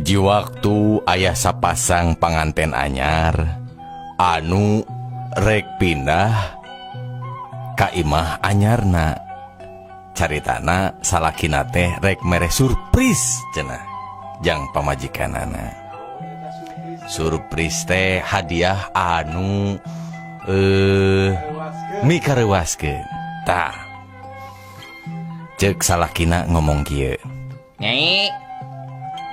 Hiji waktu ayah sapasang panganten anyar anu rek pindah ka imah anyarna. Caritana salakina teh rek mere surprise cenah jang pamajikanana. Surprise teh hadiah anu mikarewaskeun. Tah ceuk salakina ngomong kieu, Nyai,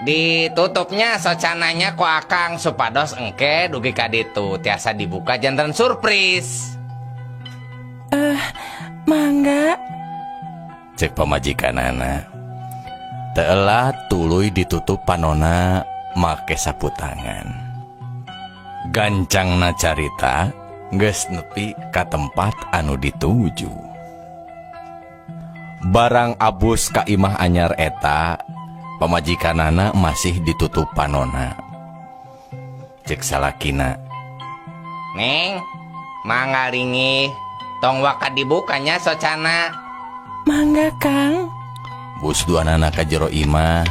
ditutupnya socananya ku akang supados engke dugi ka ditu tiasa dibuka jantan surprise. Mangga. cek pamajikanana. Teulah tuluy ditutup panona make sapu tangan. Gancangna carita geus nepi ka tempat anu dituju. Barang abus ka imah anyar eta, pamajikanana masih ditutup panona. Cek salakina, Neng, mangalingi tong waka dibukanya socana. Mangga, Kang. bus duanana ka jero imah.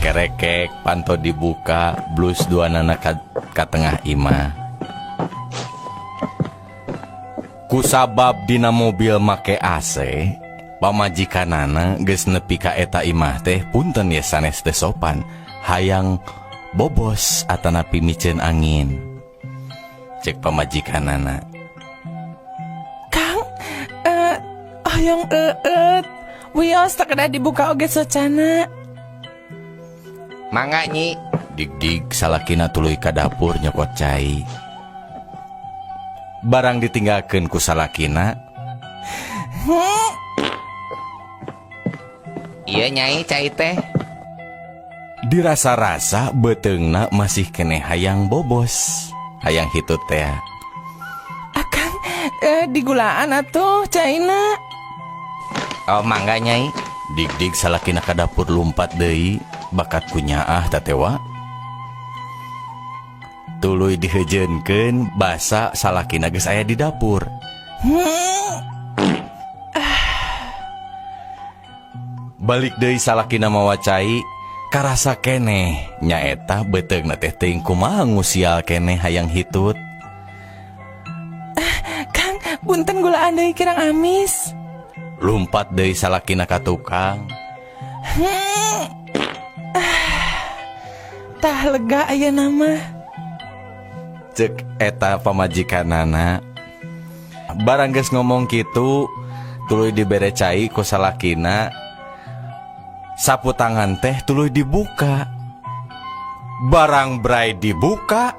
Kerekek panto dibuka, blus duanana ka tengah imah. Kusabab dina mobil make AC, pamajikanana geus nepi ka eta imah teh punten ye sanes teu sopan, hayang bobos atanapi miceun angin. Cek pamajikanana, Kang, hoyong wios tak kada dibuka oge socana. Mangga Nyi. dig-dig salakina tuluy ka dapur nyokot cai. Barang ditinggalkeun ku salakina, Iya Nyai cai teh. dirasa-rasa beteungna masih keneh hayang bobos, hayang hitut teh. Akang, digulaan atuh caina. Oh mangga Nyai. Dig-dig salakina ka dapur lumpat deui, bakat kunyaah tatewa. Tuluy dihejeunkeun basa salakina geus aya di dapur. Balik deui salakina mawa cai, karasa keneh nyaeta beteungna teh teuing kumaha ngusial keneh hayang hitut. Kang, punten gulaan deui kirang amis. Lumpat deui salakina ka tukang. Tah lega aya nama. Cek eta pamajikanana. Barang geus ngomong kitu, tuluy dibere cai ku salakina. Sapu tangan teh tuluy dibuka. Barang bray dibuka,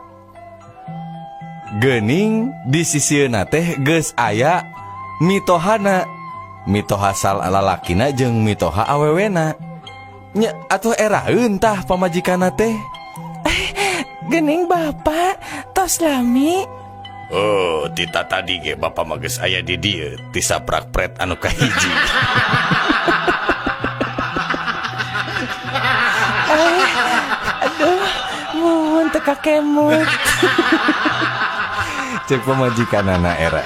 geuning di sisieuna teh geus aya mitohana. Mitoha sal lalakina jeung mitoha awewena. Nya atuh eraeun tah pamajikanna teh. Gening bapak, tos lami. Oh, tita tadi ge bapak mah geus aya di dieu, tisaprak pret anu kahiji. Aduh, muhun teka kemut. Cek pamajikanana era.